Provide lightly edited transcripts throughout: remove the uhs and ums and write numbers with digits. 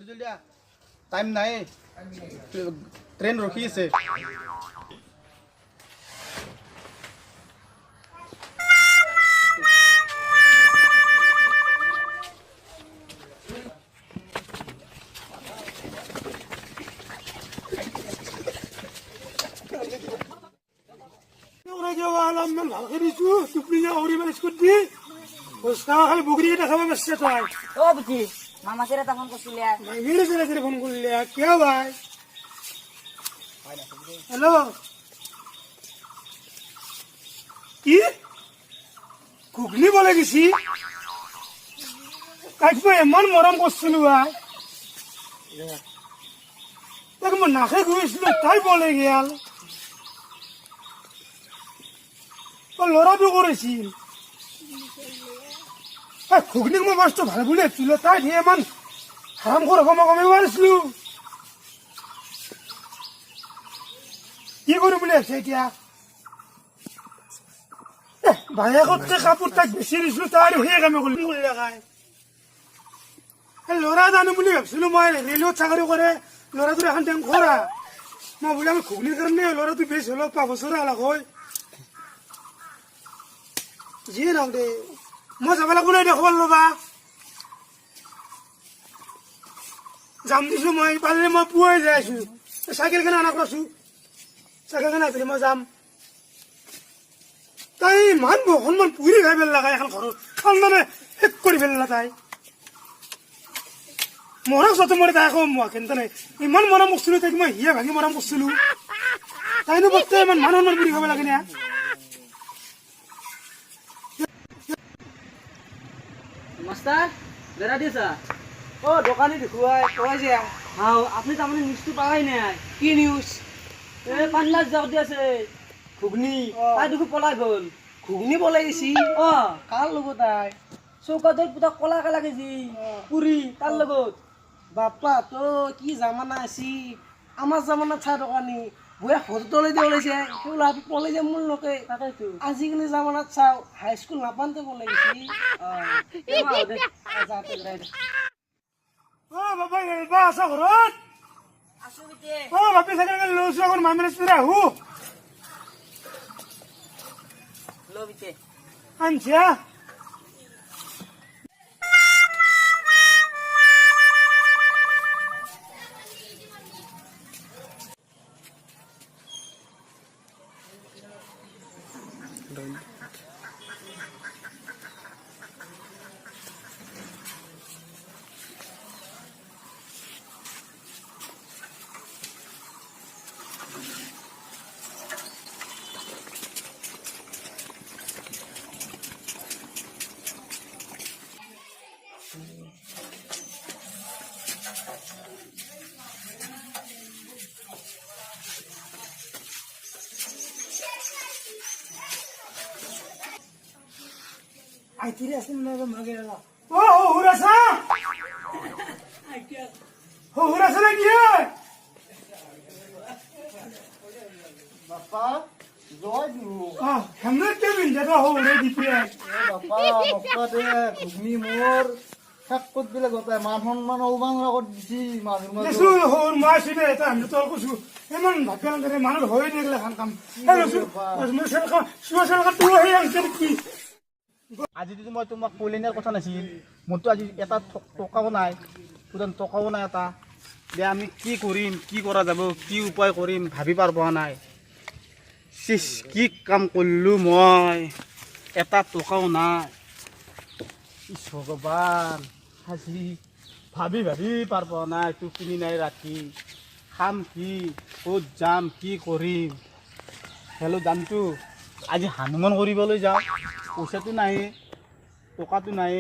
জলদি টাইম নাই train Rocky আছে মামা কেরা তখন করছিল ফোন করলে কে ভাই হ্যালো কি ঘুগনি বলে গেছি কাকবো এমন মরম করছিল ভাই দেখো নাকে ঘুমিয়েছিল তাই বলে গেল লড়াবি করেছিল ঘুগনি মাছটা ভালো বলে ছিল তাই নিয়ে এমন হারাম করে কমে মারিছিল কি করে বলে আছে এতিয়া ভাইয়া করতে কাপড় তাক বেশি দিছিল তাই হয়ে কামে করলি বলে দেখায় ল'ৰা জানো বুলি ভাবিছিলো মই ৰেলত চাকৰি কৰে ল'ৰাটোৰ এখন টেং খৰা মই বোলে আমি ঘুগনিৰ কাৰণে ল'ৰাটো বেছি হলেও 5 বছৰ আলাক হয় যিয়ে নহওক দে মই যাব লাগিব নাই দেখুৱাল ল'বা যাম দিছো মই পাৰিলে মই পুৱাই যাই আছো চাইকেলখন আনা কৰিছো চাইকেলখন আহিলে মই যাম তাই ইমান অকণমান পুৰি খাই পেলালা এখন ঘৰত ঠাণ্ডানে শেষ কৰি পেলালা তাই মৰম যত মৰে তাই আকৌ মই কিন্তু নাই ইমান মৰম কৰিছিলো তাইক মই হিয়া ভাঙি মৰম কৰিছিলো তাইনো বৰ্তমান ইমান মান সন্মান পুৰি খাব লাগে না মাস্টাৰ বেড়া দিয়েছা ও দোকানে দেখুৱাই কয় যে হাও আপনি তো আমাদের নিউজটো পাওয়াই নাই কি নিউজ পান্নার যাও দিয়েছে ঘুগনি তাই দেখো পলাই গল ঘুগনি বলে গেছি অ কাৰ লগত তাই চৌকাতৰ পুতা কলা কালা কেজি পুৰি তাৰ লগত বাপ্পা তো কি জামানা আছি আমার জামানা চা দোকানি বয়া হতলে দিয়ে ওলাইছে ওলা পলে যে মূল লোকে তাকেইতো আজিকালি জামানাত চাও হাই স্কুল নাপানতে বলে গেছি ও বাবা বা আছা ঘৰত আছো বিতে ও বাপি চাকৰি লৈছো এখন মামিৰ স্পিৰে আহো লো বিতে আনছা আইতিরে আসেন না মাগে না ও হুরাসা হুরাসা না কি বাপা জয় গুরু हमने के बिन जगह हो रे दिपरे বাপা নকবা দে ঘুগনি মোর শেষ কৰি দিলে গোটাই মান সন্মান অলমান লগত দিছি মাজে মাজে নেসু হোর মাসিবে এটা আমি তো কইছু এমন ভাবলাম যে মানুষ হই নিগলা খান কাম নেসু সুসেল কা তুই হই আনছিস কি আজি যদি মই তোমাক কইলে নিয়াৰ কথা নাছিল মোৰতো আজি এটা টকাও নাই পুৰান টকাও নাই এটা দে আমি কি কৰিম কি কৰা যাব কি উপায় কৰিম ভাবি পাৰ পোৱা নাই চিস কি কাম কৰিলো মই এটা টকাও নাই ভগৱান আজি ভাবি ভাবি পাৰ পোৱা নাই টোপনি নাই ৰাতি খাম কি ক'ত যাম কি কৰিম হেল্ল' যামতো আজি হানুমান কৰিবলৈ যাওঁ পইচাটো নাই টকাটো নাই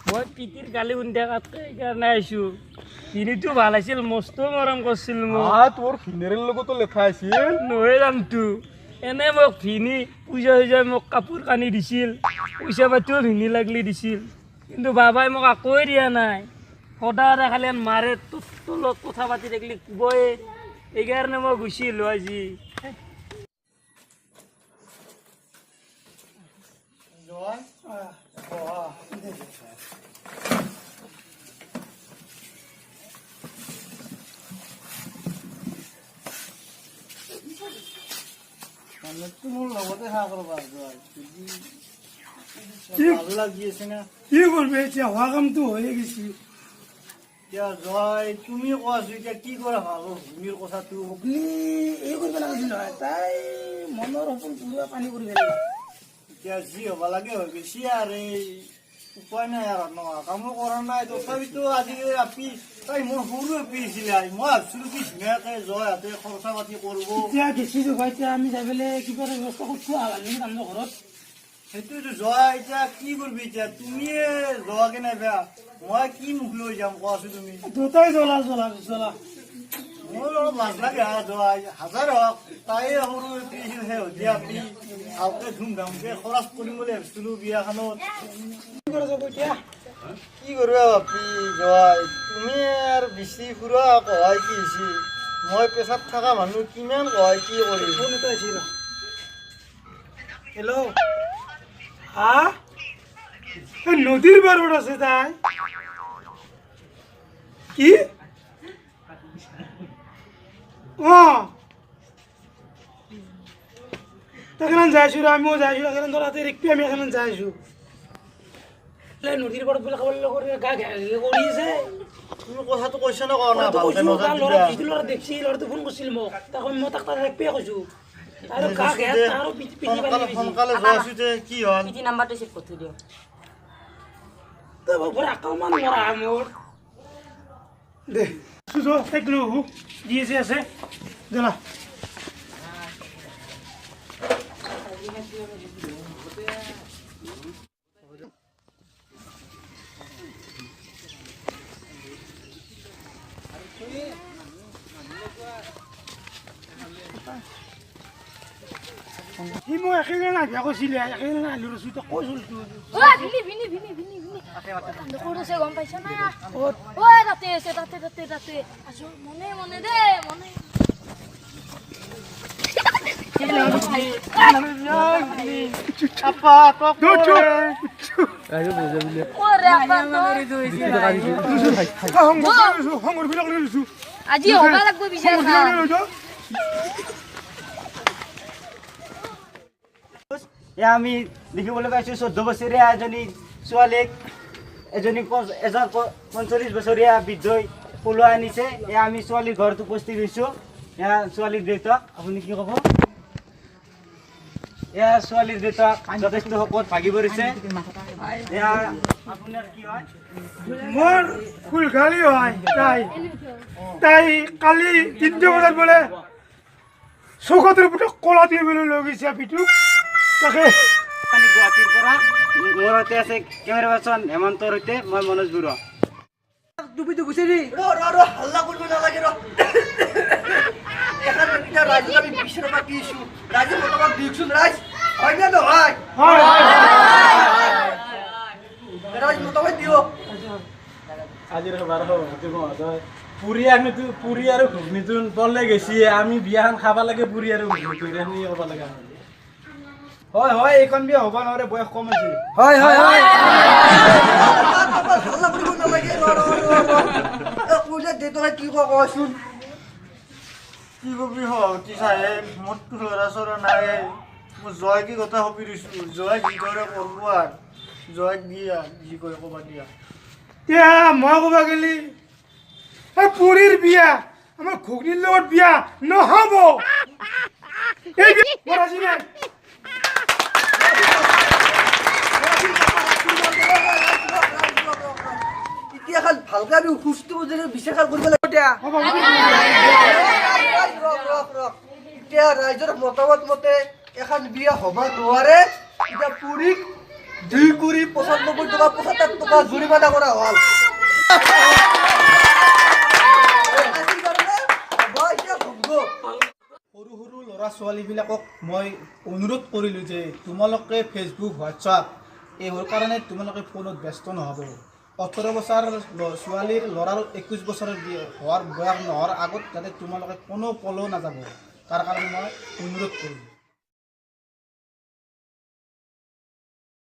মই পিতিৰ গালি শুনি থকাতকৈ সেইকাৰণে আহিছোঁ তিনিটো ভাল আছিল মস্ত মৰম কৰিছিল মোক তোৰ ফিনেৰেল লগতো লেখা আছিল নহয় জানতো এনে মোক ভিনি পূজা চূজা মোক কাপোৰ কানি দিছিল পইচা পাতিও ভিনি লাগলি দিছিল কিন্তু বাবাই মোক একোৱে দিয়া নাই সদায় খালি মাৰে তলত কথা পাতি থাকিলে কোবই সেইকাৰণে মই গুচি আহিলোঁ আজি মানুহটো মোৰ লগতে সেৱা কৰবা ভাল লাগি আছে না কি কৰবে এতিয়া হওয়া কাম তো হয়ে গেছি এতিয়া জয় তুমি কোৱাছো এতিয়া কি কৰা ভাল ভূমিৰ কথাটো এই কৰবে লাগিছিল তাই মনেৰ সপোন পুৰা পানি কৰে ফেলে এতিয়া যি হ'ব লাগে হৈ গৈছে আৰু এই উপায় নাই আৰু ন কামো কৰা নাই তথাপিতো আজি আপি তাই মোৰ সৰুৱে পিছিলে মই ভাবছিলো কি ধুনীয়াকে জয় হাতে খৰচা পাতি কৰিব এতিয়া গেছি ভাই এতিয়া আমি যাই পেলাই কিবা এটা ব্যবস্থা করছো আগামী আমার ঘরত সেইটোতো জয় এতিয়া কি কৰিবি এতিয়া তুমিয়ে যোৱাকে নাই বেয়া মই কি মুখ লৈ যাম কোৱাছো তুমি দুটাই জ্বলা জ্বলা জ্বলা মোৰ অলপ লাজ লাগে আৰু জয় হাজাৰ হওক তাই সৰু পিছিল সেই হদিয়া আপি ভালকে ধুমধামকে খৰচ কৰিম বুলি ভাবিছিলো বিয়াখনত কি কৰে যাবো এতিয়া কি কৰিবা বাপি জয় তুমি আৰু বেছি ফুৰা কহাই কি হৈছে মই পেছাত থকা মানুহ কিমান কহাই কি কৰিম ফোন এটা আছিল হেল্ল' হা এই নদীর বারোট আছে তাই কি এখানে যাইছো আমিও যাইছো এখানে ধরাতে একটু আমি এখানে যাইছো নদীর বারোট বলে খাবার করে গা করিয়েছে তুমি কথাটো কৈছা ন কোৱা না ভালকে নজৰ ল'ৰা দিবা যিটো ল'ৰা দেখছি ল'ৰাটো ফোন কৰিছিল মোক তাক মই তাক তাক একপে কৈছো আৰু গা ঘেৰা আৰু পিঠি সোনকালে যোৱাছো যে কি হ'ল পিঠি নাম্বাৰটো চেভ কৰি থৈ দিয়ক তই বাবুৰ আক্ৰমণ মৰা মোৰ দে সুজো এক লো জি আছে জ্বলা সি মই একেবাৰে নাভিয়া কৈছিলে একেবাৰে নাহিলো ৰচো তই কৈছিল গম পাইছা না তাতে আছে তাতে আছো মনে মনে দে মনে আপা তক সংগৰ বিলাক লৈ লৈছো আজি হবা লাগব বিচাৰ আমি দেখিবলৈ পাইছো 14 বছৰীয়া এজনী ছোৱালীক এজন 45 বছৰীয়া বৃদ্ধই পলুৱাই আনিছে এয়া আমি ছোৱালীৰ ঘৰত উপস্থিত হৈছো এয়া ছোৱালীৰ দেউতাক আপুনি কি ক'ব এয়া ছোৱালীৰ দেউতাক যথেষ্ট শকত ভাগি পৰিছে এয়া আপোনাৰ কি হয় মোৰ ফুল গালি হয় তাই কালি 3 বজাত বোলে চৌকতৰ পুটক কলা দিয়ে বোলে লৈ গৈছে পিঠু তাকে গুৱাহাটীৰ পৰা মোৰ সৈতে আছে কেমেৰা পাৰ্চন হেমন্তৰ সৈতে মই মনোজ বৰুৱা টুপিটো গুছে দি হাল্লা কৰিব নালাগে ৰাইজক আমি বিচাৰ পাতিছো ৰাইজে মতামত দিয়কচোন ৰাইজ হয় নে নহয় ৰাইজ মতামত দিয়ক আজিৰ পুৰি আৰু ঘুগনিটো তলে গেছি আমি বিয়াখন খাব লাগে পুৰি আৰু ঘুগনিটো এনে হ'ব লাগে হয় হয় এইখন বিয়া হ'ব নোৱাৰে বয়স কম আছে হয় হয় হয় হাল্লা কৰিব নালাগে দেউতাকে কি কচোন কি কবি হতি চাহেব মোৰতো ল'ৰা চৰা নাই মই জয়কে কথা সপি দিছো জয় যি কৰে কৰিব আৰু জয়ক দিয়া যি কৰে ক'বা দিয়া এতিয়া মই ক'বা গেলি এই পুৰীৰ বিয়া আমাৰ ঘুগনিৰ লগত বিয়া নহ'ব এই বিয়া ৰাজি নাই এতিয়া খাল ভালকে আমি সুস্থ বুজিলে বিচাৰ কৰিব লাগিব এতিয়া এতিয়া ৰাইজৰ মতামত মতে এখন বিয়া হ'ব নোৱাৰে এতিয়া পুৰীক 2 কোটি 95 টকা 75 টকা জৰিমনা কৰা হ'ল সৰু সৰু ল'ৰা ছোৱালীবিলাকক মই অনুৰোধ কৰিলোঁ যে তোমালোকে ফেচবুক হোৱাটছআপ এইবোৰ কাৰণে তোমালোকে ফোনত ব্যস্ত নহ'ব 18 বছৰ ছোৱালীৰ ল'ৰাৰ 21 বছৰৰ হোৱাৰ বয়স নোহোৱাৰ আগত যাতে তোমালোকে কোনো পলো নাযাব তাৰ কাৰণে মই অনুৰোধ কৰিলোঁ